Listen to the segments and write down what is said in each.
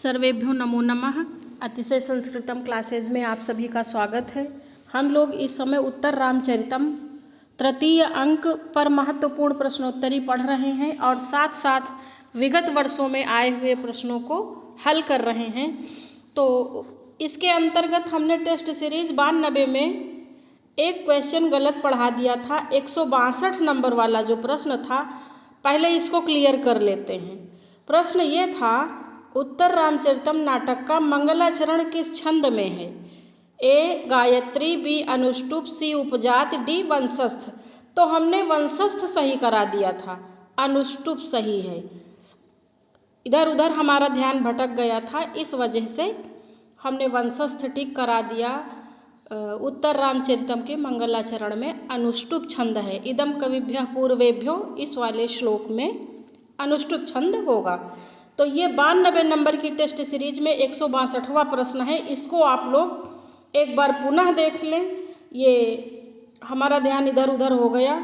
सर्वेभ्यो नमो नमः। अतिशय संस्कृतम क्लासेज में आप सभी का स्वागत है। हम लोग इस समय उत्तर रामचरितम तृतीय अंक पर महत्वपूर्ण प्रश्नोत्तरी पढ़ रहे हैं और साथ साथ विगत वर्षों में आए हुए प्रश्नों को हल कर रहे हैं। तो इसके अंतर्गत हमने टेस्ट सीरीज 92 में एक क्वेश्चन गलत पढ़ा दिया था। 162 नंबर वाला जो प्रश्न था, पहले इसको क्लियर कर लेते हैं। प्रश्न ये था, उत्तर रामचरितम नाटक का मंगलाचरण किस छंद में है? ए गायत्री, बी अनुष्टुप, सी उपजात, डी वंशस्थ। तो हमने वंशस्थ सही करा दिया था, अनुष्टुप सही है। इधर उधर हमारा ध्यान भटक गया था, इस वजह से हमने वंशस्थ टिक करा दिया। उत्तर रामचरितम के मंगलाचरण में अनुष्टुप छंद है। इदम कविभ्यः पूर्वेभ्यो, इस वाले श्लोक में अनुष्टुप छंद होगा। तो ये 92 नंबर की टेस्ट सीरीज में 162वां प्रश्न है। इसको आप लोग एक बार पुनः देख लें। ये हमारा ध्यान इधर उधर हो गया,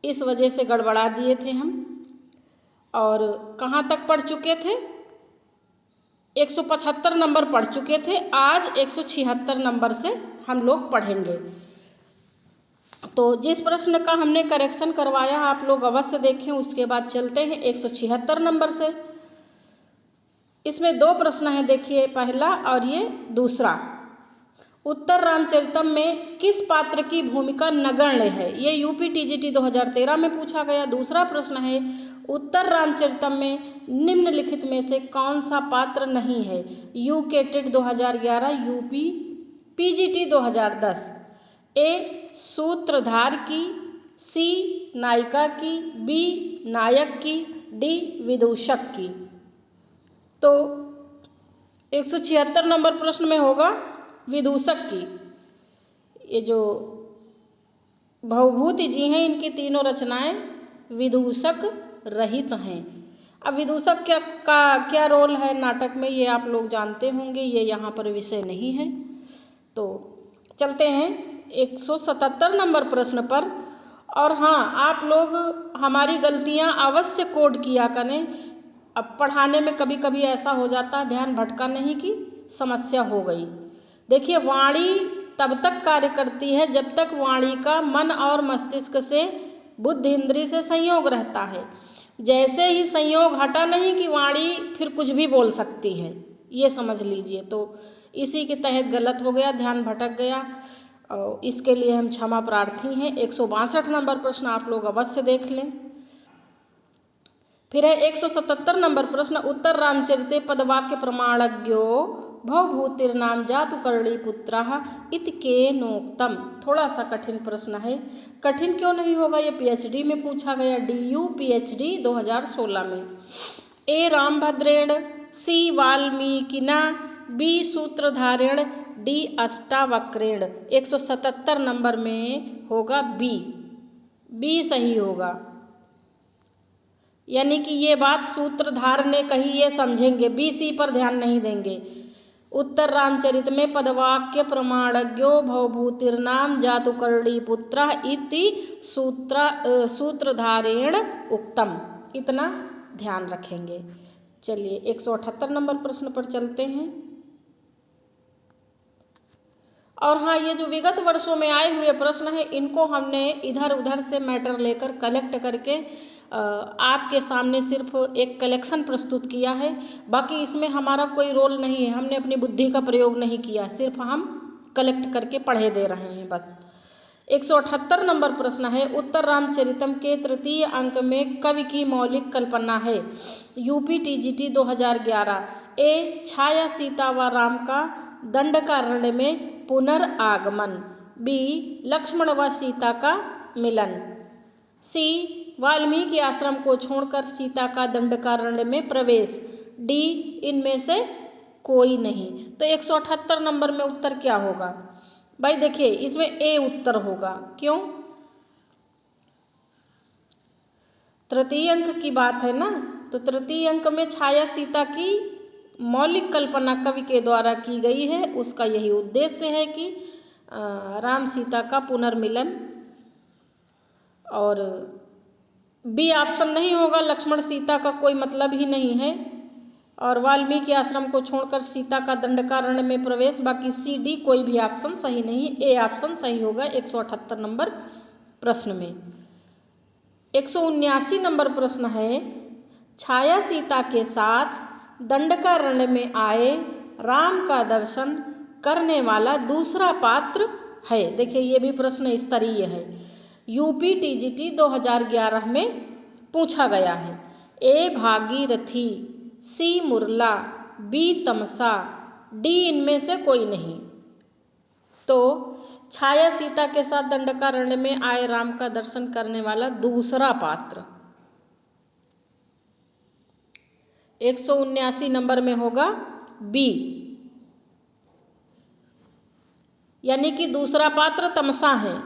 इस वजह से गड़बड़ा दिए थे हम। और कहाँ तक पढ़ चुके थे? 175 नंबर पढ़ चुके थे। आज 176 नंबर से हम लोग पढ़ेंगे। तो जिस प्रश्न का हमने करेक्शन करवाया आप लोग अवश्य देखें। उसके बाद चलते हैं 176 नंबर से। इसमें दो प्रश्न हैं, देखिए पहला और ये दूसरा। उत्तर रामचरितम में किस पात्र की भूमिका नगण्य है? ये यूपी टीजीटी 2013 में पूछा गया। दूसरा प्रश्न है, उत्तर रामचरितम में निम्नलिखित में से कौन सा पात्र नहीं है? UK TET 2011, UP PGT 2010। A सूत्रधार की, सी नायिका की, बी नायक की, डी विदूषक की। तो 176 नंबर प्रश्न में होगा विदूषक की। ये जो भवभूति जी हैं, इनकी तीनों रचनाएं विदूषक रहित हैं। अब विदूषक क्या रोल है नाटक में, ये आप लोग जानते होंगे, ये यहाँ पर विषय नहीं है। तो चलते हैं 177 नंबर प्रश्न पर। और हाँ, आप लोग हमारी गलतियाँ अवश्य कोड किया करें। अब पढ़ाने में कभी कभी ऐसा हो जाता है, ध्यान भटका नहीं कि समस्या हो गई। देखिए, वाणी तब तक कार्य करती है जब तक वाणी का मन और मस्तिष्क से, बुद्धि इंद्रिय से संयोग रहता है। जैसे ही संयोग हटा नहीं कि वाणी फिर कुछ भी बोल सकती है, ये समझ लीजिए। तो इसी के तहत गलत हो गया, ध्यान भटक गया, और इसके लिए हम क्षमा प्रार्थी हैं। 162 नंबर प्रश्न आप लोग अवश्य देख लें। फिर है 177 नंबर प्रश्न, उत्तर रामचरिते पदवाक्य प्रमाणज्ञो भवभूतिर्नाम जातुकर्णीपुत्रः इति केनोक्तम्। थोड़ा सा कठिन प्रश्न है। कठिन क्यों नहीं होगा, ये पीएचडी में पूछा गया, डीयू पीएचडी 2016 में। ए रामभद्रेण, सी वाल्मीकिना, बी सूत्रधारेण, डी अष्टावक्रेण। 177 नंबर में होगा बी सही होगा। यानी कि ये बात सूत्रधार ने कही, ये समझेंगे, बी सी पर ध्यान नहीं देंगे। उत्तर रामचरित में पदवाक्य प्रमाणज्ञो भवभूतिर्नाम जातुकर्णीपुत्रः इति सूत्रधारेण उक्तम, इतना ध्यान रखेंगे। चलिए 178 नंबर प्रश्न पर चलते हैं। और हाँ, ये जो विगत वर्षों में आए हुए प्रश्न हैं, इनको हमने इधर उधर से मैटर लेकर कलेक्ट करके आपके सामने सिर्फ एक कलेक्शन प्रस्तुत किया है। बाकी इसमें हमारा कोई रोल नहीं है, हमने अपनी बुद्धि का प्रयोग नहीं किया, सिर्फ हम कलेक्ट करके पढ़े दे रहे हैं बस। 178 नंबर प्रश्न है, उत्तर रामचरितम के तृतीय अंक में कवि की मौलिक कल्पना है? UP TGT 2011। ए छाया सीता व राम का दंडकारण्य में पुनर्आगमन, बी लक्ष्मण व सीता का मिलन, सी वाल्मीकि आश्रम को छोड़कर सीता का दंडकारण्य में प्रवेश, डी इनमें से कोई नहीं। तो 178 नंबर में उत्तर क्या होगा भाई? देखिए, इसमें ए उत्तर होगा। क्यों? तृतीय अंक की बात है ना, तो तृतीय अंक में छाया सीता की मौलिक कल्पना कवि के द्वारा की गई है। उसका यही उद्देश्य है कि राम सीता का पुनर्मिलन। और बी ऑप्शन नहीं होगा, लक्ष्मण सीता का कोई मतलब ही नहीं है। और वाल्मीकि आश्रम को छोड़कर सीता का दंडकारण्य में प्रवेश, बाकी सी डी कोई भी ऑप्शन सही नहीं, ए ऑप्शन सही होगा 178 नंबर प्रश्न में। 179 नंबर प्रश्न है, छाया सीता के साथ दंडकारण्य में आए राम का दर्शन करने वाला दूसरा पात्र है। देखिए ये भी प्रश्न स्तरीय है, यूपी टीजीटी 2011 में पूछा गया है। ए भागीरथी, सी मुरला, बी तमसा, डी इनमें से कोई नहीं। तो छाया सीता के साथ दंडकारण्य में आए राम का दर्शन करने वाला दूसरा पात्र 179 नंबर में होगा बी, यानी कि दूसरा पात्र तमसा है।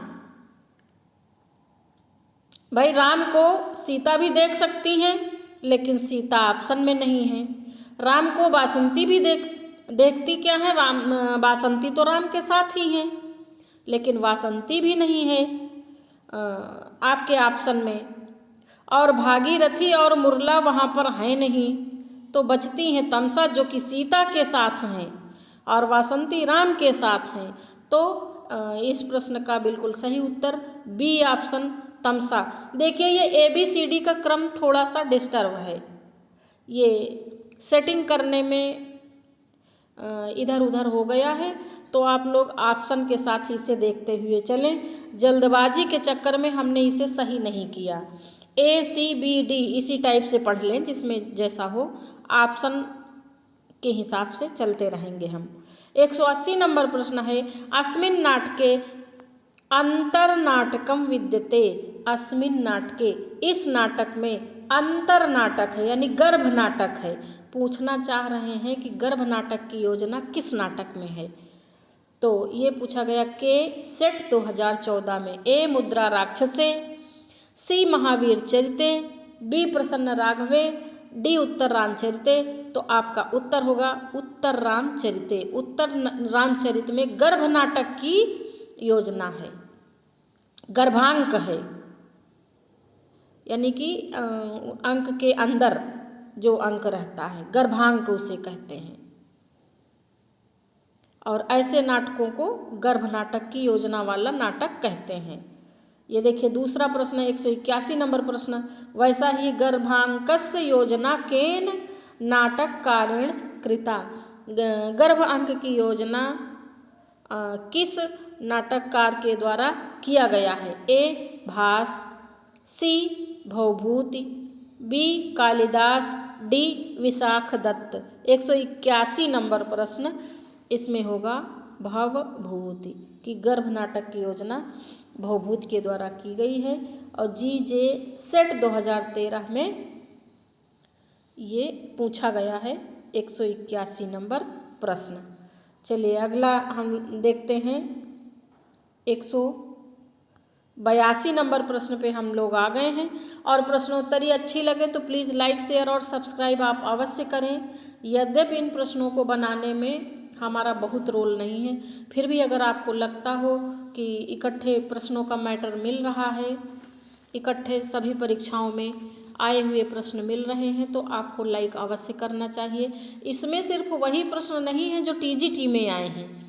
भाई राम को सीता भी देख सकती हैं, लेकिन सीता ऑप्शन में नहीं है। राम को बासंती भी देखती क्या है, राम बासंती तो राम के साथ ही हैं, लेकिन वासंती भी नहीं है आपके ऑप्शन में। और भागीरथी और मुरला वहाँ पर हैं नहीं, तो बचती हैं तमसा जो कि सीता के साथ हैं, और वासंती राम के साथ हैं। तो इस प्रश्न का बिल्कुल सही उत्तर बी ऑप्शन तमसा। देखिए ये ABCD का क्रम थोड़ा सा डिस्टर्ब है, ये सेटिंग करने में इधर उधर हो गया है, तो आप लोग ऑप्शन के साथ इसे देखते हुए चलें। जल्दबाजी के चक्कर में हमने इसे सही नहीं किया। ACBD इसी टाइप से पढ़ लें, जिसमें जैसा हो ऑप्शन के हिसाब से चलते रहेंगे हम। 180 नंबर प्रश्न है, अस्मिन् नाटके अंतरनाटकम विद्यते। अस्मिन् नाटके, इस नाटक में अंतर नाटक है यानी गर्भ नाटक है। पूछना चाह रहे हैं कि गर्भ नाटक की योजना किस नाटक में है, तो ये पूछा गया के सेट 2014 में। ए मुद्रा राक्षसे, सी महावीर चरिते, बी प्रसन्न राघवे, डी उत्तर रामचरिते। तो आपका उत्तर होगा उत्तर रामचरिते। उत्तर रामचरित में गर्भ नाटक की योजना है, गर्भांक है, यानी कि अंक के अंदर जो अंक रहता है गर्भांक उसे कहते हैं, और ऐसे नाटकों को गर्भ नाटक की योजना वाला नाटक कहते हैं। ये देखिए दूसरा प्रश्न 181 नंबर प्रश्न, वैसा ही गर्भांकस्य योजना केन नाटककारेण कृता। गर्भ अंक की योजना किस नाटककार के द्वारा किया गया है। A Bhasa, C Bhavabhuti, B Kalidasa, D Vishakha Datta. 181 number प्रश्न इसमें होगा भवभूति की गर्भ नाटक की योजना भवभूति के द्वारा की गई है, और GJ सेट 2013 में ये पूछा गया है 181 नंबर प्रश्न। चलिए अगला हम देखते हैं 182 नंबर प्रश्न पे हम लोग आ गए हैं। और प्रश्नोत्तरी अच्छी लगे तो प्लीज़ लाइक शेयर और सब्सक्राइब आप अवश्य करें। यद्यपि इन प्रश्नों को बनाने में हमारा बहुत रोल नहीं है, फिर भी अगर आपको लगता हो कि इकट्ठे प्रश्नों का मैटर मिल रहा है, इकट्ठे सभी परीक्षाओं में आए हुए प्रश्न मिल रहे हैं, तो आपको लाइक अवश्य करना चाहिए। इसमें सिर्फ वही प्रश्न नहीं हैं जो TGT में आए हैं,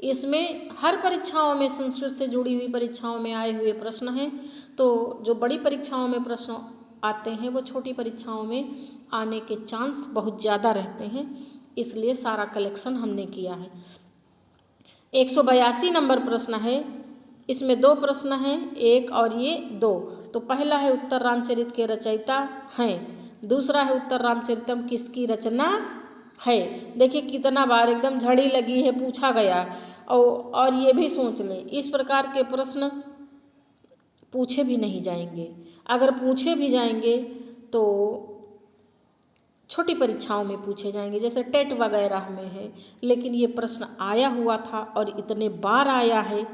इसमें हर परीक्षाओं में, संस्कृत से जुड़ी हुई परीक्षाओं में आए हुए प्रश्न हैं। तो जो बड़ी परीक्षाओं में प्रश्न आते हैं वो छोटी परीक्षाओं में आने के चांस बहुत ज़्यादा रहते हैं, इसलिए सारा कलेक्शन हमने किया है। 182 नंबर प्रश्न है, इसमें दो प्रश्न हैं, एक और ये दो। तो पहला है उत्तर रामचरित के रचयिता हैं, दूसरा है उत्तर रामचरितम किसकी रचना है। देखिए कितना बार एकदम झड़ी लगी है, पूछा गया। और ये भी सोच लें, इस प्रकार के प्रश्न पूछे भी नहीं जाएंगे। अगर पूछे भी जाएंगे तो छोटी परीक्षाओं में पूछे जाएंगे, जैसे टेट वगैरह में है, लेकिन ये प्रश्न आया हुआ था और इतने बार आया है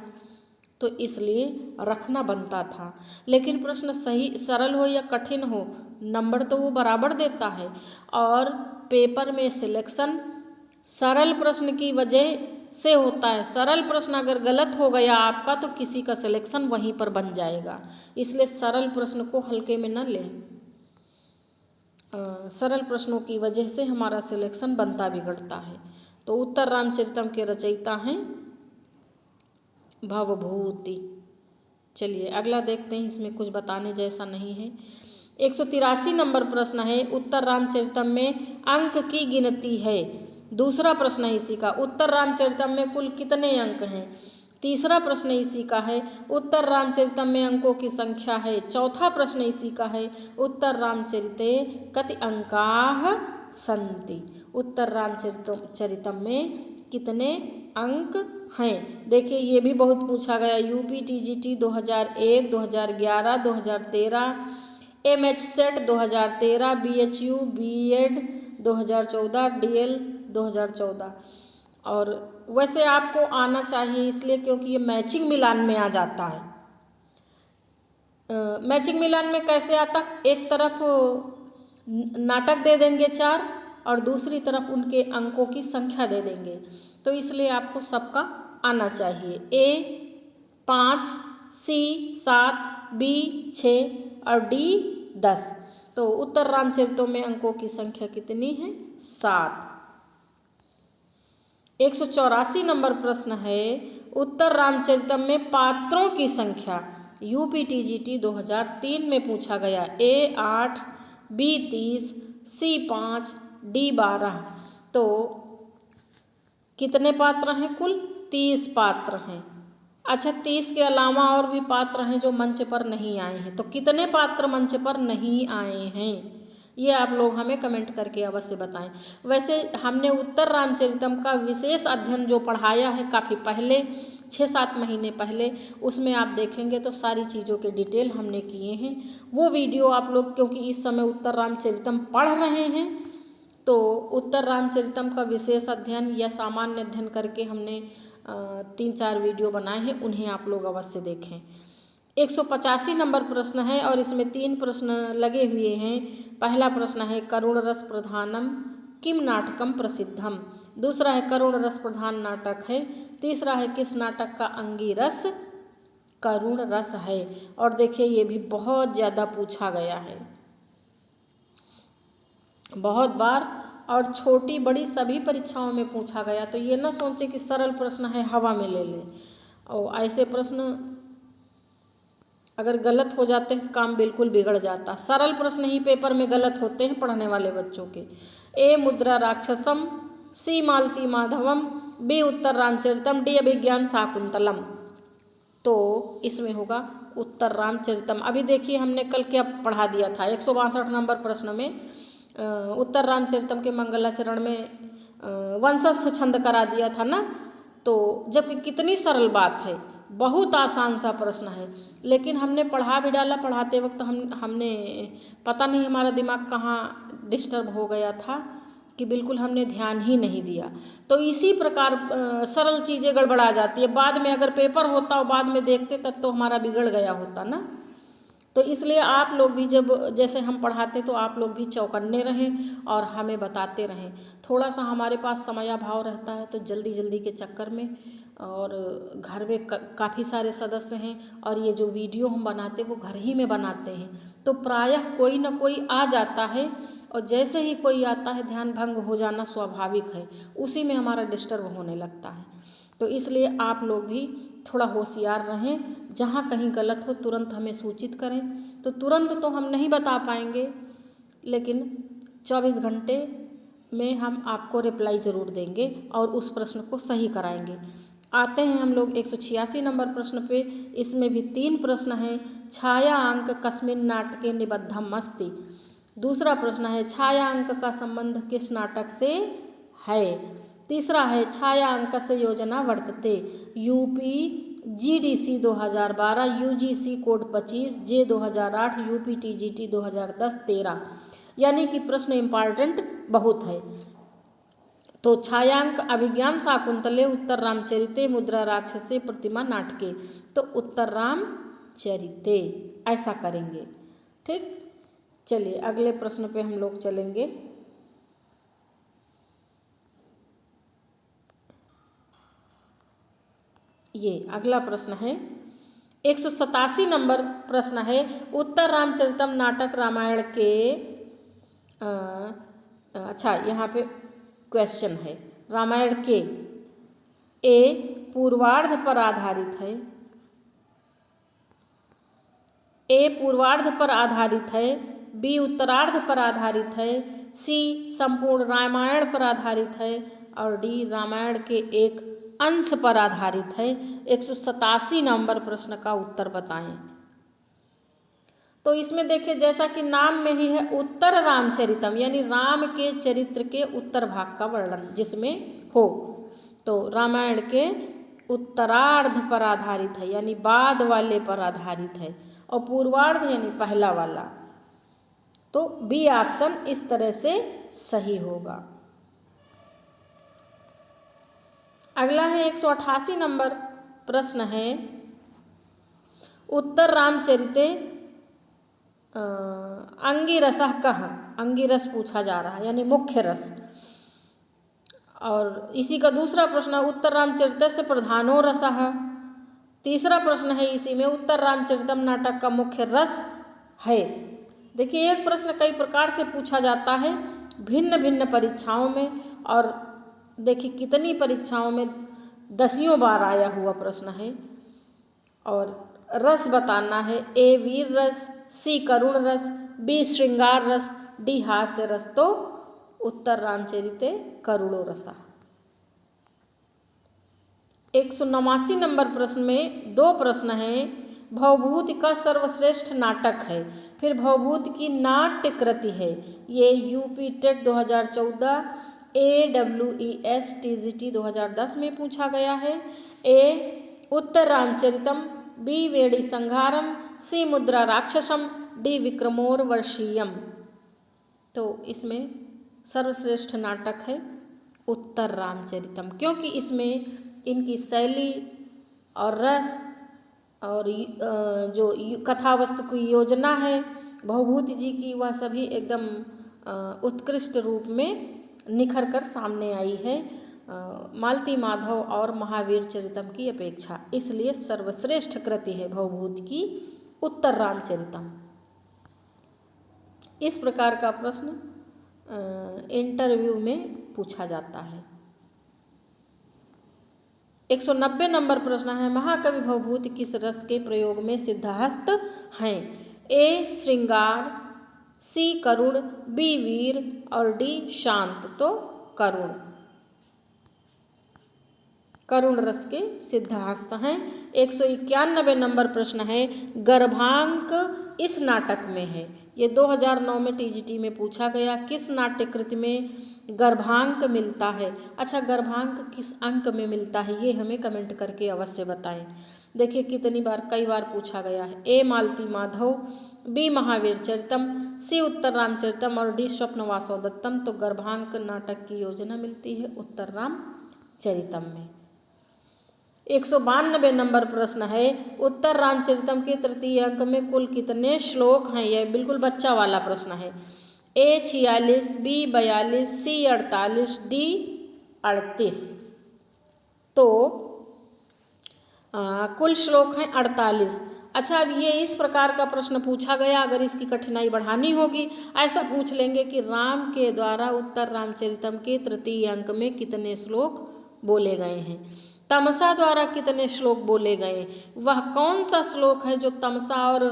तो इसलिए रखना बनता था। लेकिन प्रश्न सही सरल हो या कठिन हो, नंबर तो वो बराबर देता है। और पेपर में सिलेक्शन सरल प्रश्न की वजह से होता है। सरल प्रश्न अगर गलत हो गया आपका तो किसी का सिलेक्शन वहीं पर बन जाएगा, इसलिए सरल प्रश्न को हल्के में न लें। सरल प्रश्नों की वजह से हमारा सिलेक्शन बनता बिगड़ता है। तो उत्तर रामचरितम के रचयिता हैं भवभूति। चलिए अगला देखते हैं, इसमें कुछ बताने जैसा नहीं है। 183 नंबर प्रश्न है, उत्तर रामचरितम में अंक की गिनती है। दूसरा प्रश्न है इसी का, उत्तर रामचरितम में कुल कितने अंक हैं। तीसरा प्रश्न इसी का है, उत्तर रामचरितम में अंकों की संख्या है। चौथा प्रश्न इसी का है, उत्तर रामचरिते कति अंकाः सन्ति। उत्तर रामचरितम में कितने अंक हैं। देखिए ये भी बहुत पूछा गया, UP TGT 2001, 2011, 2013, MH SET 2013, BHU BEd 2014, DL 2014। और वैसे आपको आना चाहिए इसलिए क्योंकि ये मैचिंग मिलान में आ जाता है। मैचिंग मिलान में कैसे आता, एक तरफ नाटक दे देंगे 4 और दूसरी तरफ उनके अंकों की संख्या दे देंगे, तो इसलिए आपको सबका आना चाहिए। ए 5, सी 7, बी 6 और डी 10। तो उत्तर रामचरितों में अंकों की संख्या कितनी है, 7। 184 नंबर प्रश्न है, उत्तर रामचरितम में पात्रों की संख्या। यूपी टीजीटी 2003 में पूछा गया। ए 8, बी 30, सी 5, डी 12। तो कितने पात्र हैं, कुल 30 पात्र हैं। अच्छा 30 के अलावा और भी पात्र हैं जो मंच पर नहीं आए हैं, तो कितने पात्र मंच पर नहीं आए हैं ये आप लोग हमें कमेंट करके अवश्य बताएं। वैसे हमने उत्तर रामचरितम का विशेष अध्ययन जो पढ़ाया है काफ़ी पहले, 6-7 महीने पहले, उसमें आप देखेंगे तो सारी चीज़ों के डिटेल हमने किए हैं। वो वीडियो आप लोग, क्योंकि इस समय उत्तर रामचरितम पढ़ रहे हैं तो उत्तर रामचरितम का विशेष अध्ययन या सामान्य अध्ययन करके हमने 3-4 वीडियो बनाए हैं, उन्हें आप लोग अवश्य देखें। 185 नंबर प्रश्न है और इसमें 3 प्रश्न लगे हुए हैं। पहला प्रश्न है, करुण रस प्रधानम किम नाटकम प्रसिद्धम। दूसरा है, करुण रस प्रधान नाटक है। तीसरा है, किस नाटक का अंगिरस करुण रस है। और देखिए ये भी बहुत ज़्यादा पूछा गया है, बहुत बार, और छोटी बड़ी सभी परीक्षाओं में पूछा गया। तो ये ना सोचे कि सरल प्रश्न है हवा में ले लें, और ऐसे प्रश्न अगर गलत हो जाते हैं तो काम बिल्कुल बिगड़ जाता। सरल प्रश्न ही पेपर में गलत होते हैं पढ़ने वाले बच्चों के। ए मुद्रा राक्षसम, सी मालती माधवम, बी उत्तर रामचरितम, डी अभिज्ञान शाकुंतलम। तो इसमें होगा उत्तर रामचरितम। अभी देखिए हमने कल क्या पढ़ा दिया था, 162 नंबर प्रश्न में उत्तर रामचरितम के मंगलाचरण में वंशस्थ छंद करा दिया था ना। तो जबकि कितनी सरल बात है, बहुत आसान सा प्रश्न है, लेकिन हमने पढ़ा भी डाला। पढ़ाते वक्त हमने पता नहीं हमारा दिमाग कहाँ डिस्टर्ब हो गया था कि बिल्कुल हमने ध्यान ही नहीं दिया। तो इसी प्रकार सरल चीज़ें गड़बड़ा जाती है। बाद में अगर पेपर होता और बाद में देखते तब तो हमारा बिगड़ गया होता ना। तो इसलिए आप लोग भी जब जैसे हम पढ़ाते तो आप लोग भी चौकन्ने रहें और हमें बताते रहें। थोड़ा सा हमारे पास समयाभाव रहता है तो जल्दी जल्दी के चक्कर में, और घर में काफ़ी सारे सदस्य हैं और ये जो वीडियो हम बनाते वो घर ही में बनाते हैं, तो प्रायः कोई ना कोई आ जाता है, और जैसे ही कोई आता है ध्यान भंग हो जाना स्वाभाविक है, उसी में हमारा डिस्टर्ब होने लगता है। तो इसलिए आप लोग भी थोड़ा होशियार रहें, जहाँ कहीं गलत हो तुरंत हमें सूचित करें। तो तुरंत तो हम नहीं बता पाएंगे, लेकिन 24 घंटे में हम आपको रिप्लाई ज़रूर देंगे और उस प्रश्न को सही कराएंगे। आते हैं हम लोग 186 नंबर प्रश्न पे। इसमें भी 3 प्रश्न हैं। छाया अंक कस्मिन् नाटके निबद्धम अस्ति। दूसरा प्रश्न है, छाया अंक का संबंध किस नाटक से है। तीसरा है, छाया अंक से योजना वर्तते। यूपी जीडीसी 2012, यूजीसी कोड 25, जे 2008, यूपी टीजीटी 2010-13। यानी कि प्रश्न इम्पॉर्टेंट बहुत है। तो छायांक अभिज्ञान शाकुंतले, उत्तर रामचरिते, मुद्रा राक्षसे, प्रतिमा नाटके। तो उत्तर रामचरिते ऐसा करेंगे। ठीक, चलिए अगले प्रश्न पे हम लोग चलेंगे। ये अगला प्रश्न है, 187 नंबर प्रश्न है, उत्तर रामचरितम नाटक रामायण के अच्छा, यहाँ पे क्वेश्चन है, रामायण के ए पूर्वार्ध पर आधारित है, ए पूर्वार्ध पर आधारित है, बी उत्तरार्ध पर आधारित है, सी संपूर्ण रामायण पर आधारित है और डी रामायण के एक अंश पर आधारित है। 187 नंबर प्रश्न का उत्तर बताएं। तो इसमें देखिए, जैसा कि नाम में ही है, उत्तर रामचरितम यानी राम के चरित्र के उत्तर भाग का वर्णन जिसमें हो, तो रामायण के उत्तरार्ध पर आधारित है यानी बाद वाले पर आधारित है, और पूर्वार्ध यानी पहला वाला। तो बी ऑप्शन इस तरह से सही होगा। अगला है 188 नंबर प्रश्न है, उत्तर रामचरिते अंगिरसः कः, अंगिरस पूछा जा रहा है यानी मुख्य रस। और इसी का दूसरा प्रश्न है, उत्तर रामचरितस्य प्रधानो रसः। तीसरा प्रश्न है इसी में, उत्तर रामचरितम नाटक का मुख्य रस है। देखिए, एक प्रश्न कई प्रकार से पूछा जाता है भिन्न भिन्न परीक्षाओं में, और देखिए कितनी परीक्षाओं में 10 बार आया हुआ प्रश्न है। और रस बताना है, ए वीर रस, सी करुण रस, बी श्रृंगार रस, डी हास्य रस। तो उत्तर रामचरिते करुणो रसा। 189 नंबर प्रश्न में 2 प्रश्न हैं, भवभूति का सर्वश्रेष्ठ नाटक है, फिर भवभूति की नाट्य कृति है। ये यूपी टेट 2014, AWES TGT 2010 में पूछा गया है। ए उत्तर रामचरितम, बी वेड़ी संहारम, सी मुद्रा राक्षसम, डी विक्रमोर्वशीयम। तो इसमें सर्वश्रेष्ठ नाटक है उत्तर रामचरितम, क्योंकि इसमें इनकी शैली और रस और जो कथा वस्तु की योजना है भवभूति जी की, वह सभी एकदम उत्कृष्ट रूप में निखर कर सामने आई है मालती माधव और महावीर चरितम की अपेक्षा। इसलिए सर्वश्रेष्ठ कृति है भवभूति की उत्तर रामचरितम। इस प्रकार का प्रश्न इंटरव्यू में पूछा जाता है। 190 नंबर प्रश्न है, महाकवि भवभूति किस रस के प्रयोग में सिद्धहस्त हैं? ए श्रृंगार, सी करुण, बी वीर और डी शांत। तो करुण रस के सिद्धहस्त हैं। 191 नंबर प्रश्न है, गर्भांक इस नाटक में है। ये 2009 में TGT में पूछा गया, किस नाट्य कृति में गर्भांक मिलता है? अच्छा, गर्भांक किस अंक में मिलता है ये हमें कमेंट करके अवश्य बताएं। देखिए कितनी बार, कई बार पूछा गया है। ए मालती माधव, बी महावीर चरितम, सी उत्तर रामचरितम और डी स्वप्नवासव दत्तम। तो गर्भांक नाटक की योजना मिलती है उत्तर रामचरितम में। 192 नंबर प्रश्न है, उत्तर रामचरितम के तृतीय अंक में कुल कितने श्लोक हैं? यह बिल्कुल बच्चा वाला प्रश्न है। ए 46, बी 42, सी 48, डी 38। तो कुल श्लोक हैं 48। अच्छा, अब ये इस प्रकार का प्रश्न पूछा गया, अगर इसकी कठिनाई बढ़ानी होगी, ऐसा पूछ लेंगे कि राम के द्वारा उत्तर रामचरितम के तृतीय अंक में कितने श्लोक बोले गए हैं, तमसा द्वारा कितने श्लोक बोले गए, वह कौन सा श्लोक है जो तमसा और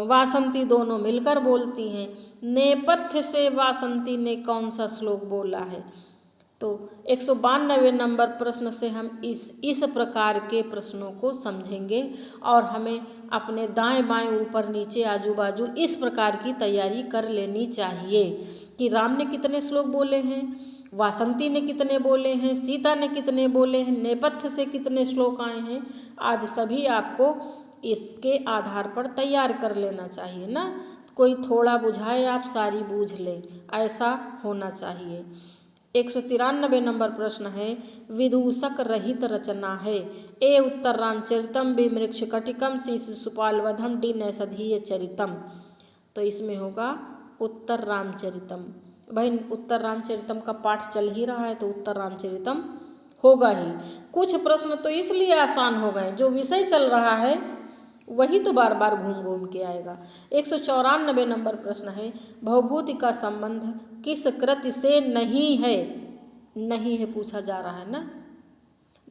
वासंती दोनों मिलकर बोलती हैं, नेपथ्य से वासंती ने कौन सा श्लोक बोला है। तो 192 नंबर प्रश्न से हम इस प्रकार के प्रश्नों को समझेंगे और हमें अपने दाएं बाएं ऊपर नीचे आजू बाजू इस प्रकार की तैयारी कर लेनी चाहिए कि राम ने कितने श्लोक बोले हैं, वासंती ने कितने बोले हैं, सीता ने कितने बोले हैं, नेपथ्य से कितने श्लोक आए हैं, आदि सभी आपको इसके आधार पर तैयार कर लेना चाहिए ना। कोई थोड़ा बुझाए आप सारी बूझ लें, ऐसा होना चाहिए। 193 नंबर प्रश्न है, विदूषक रहित रचना है। ए उत्तर रामचरितम, बी मृक्षकटिकम, सी शिशुपाल वधम, डी नैषधीय चरितम। तो इसमें होगा उत्तर रामचरितम। भाई उत्तर रामचरितम का पाठ चल ही रहा है तो उत्तर रामचरितम होगा ही। कुछ प्रश्न तो इसलिए आसान हो गए, जो विषय चल रहा है वही तो बार बार घूम घूम के आएगा। 194 नंबर प्रश्न है, भवभूति का संबंध किस कृति से नहीं है? नहीं है पूछा जा रहा है ना,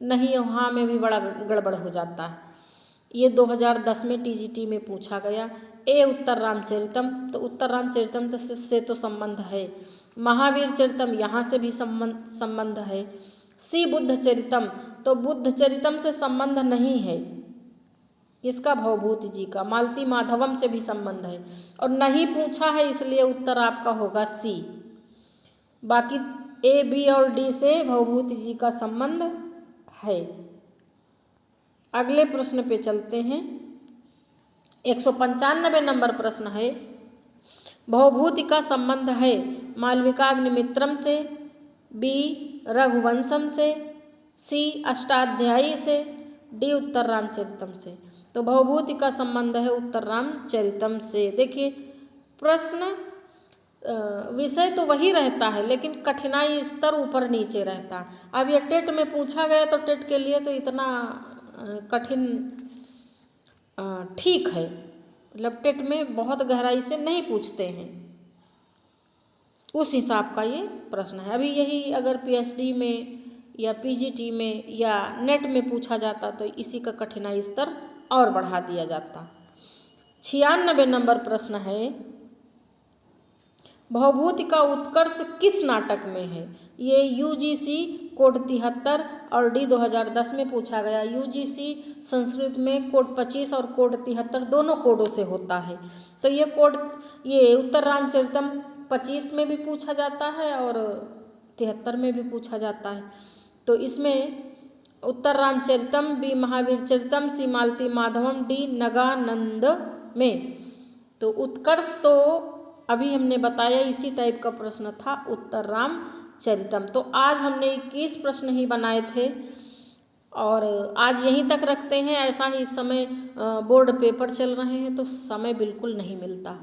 नहीं यहाँ में भी बड़ा गड़बड़ हो जाता है। ये 2010 में टीजीटी में पूछा गया। ए उत्तर रामचरितम, तो उत्तर रामचरितम से तो संबंध है। महावीर चरितम यहाँ से भी संबंध है। सी बुद्ध चरितम, तो बुद्ध चरितम से संबंध नहीं है। किसका? भवभूति जी का। मालती माधवम से भी संबंध है और नहीं पूछा है, इसलिए उत्तर आपका होगा सी। बाकी ए, बी और डी से भवभूति जी का संबंध है। अगले प्रश्न पे चलते हैं। 195 नंबर प्रश्न है, भवभूति का संबंध है मालविकाग्निमित्रम से, बी रघुवंशम से, सी अष्टाध्यायी से, डी उत्तर रामचरितम से। तो भवभूति का संबंध है उत्तर रामचरितम से। देखिए प्रश्न विषय तो वही रहता है लेकिन कठिनाई स्तर ऊपर नीचे रहता। अब ये टेट में पूछा गया तो टेट के लिए तो इतना कठिन ठीक है, मतलब टेट में बहुत गहराई से नहीं पूछते हैं, उस हिसाब का ये प्रश्न है। अभी यही अगर पीएचडी में या पीजीटी में या नेट में पूछा जाता तो इसी का कठिनाई स्तर और बढ़ा दिया जाता। 96 नंबर प्रश्न है, भवभूति का उत्कर्ष किस नाटक में है? ये यूजीसी कोड 73 और डी 2010 में पूछा गया। यूजीसी संस्कृत में कोड 25 और कोड 73 दोनों कोडों से होता है। तो ये उत्तर रामचरितम 25 में भी पूछा जाता है और 73 में भी पूछा जाता है। तो इसमें उत्तर रामचरितम, बी महावीर चरितम, सी मालती माधवम, डी नगानंद में। तो उत्कर्ष तो अभी हमने बताया इसी टाइप का प्रश्न था उत्तर रामचरितम। तो आज हमने 21 प्रश्न ही बनाए थे और आज यहीं तक रखते हैं। ऐसा ही इस समय बोर्ड पेपर चल रहे हैं तो समय बिल्कुल नहीं मिलता,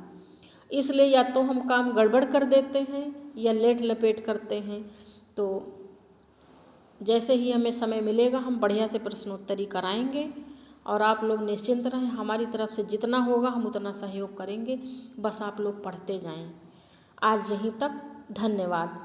इसलिए या तो हम काम गड़बड़ कर देते हैं या लेट लपेट करते हैं। तो जैसे ही हमें समय मिलेगा हम बढ़िया से प्रश्नोत्तरी कराएंगे और आप लोग निश्चिंत रहें। हमारी तरफ से जितना होगा हम उतना सहयोग करेंगे, बस आप लोग पढ़ते जाएं। आज यहीं तक, धन्यवाद।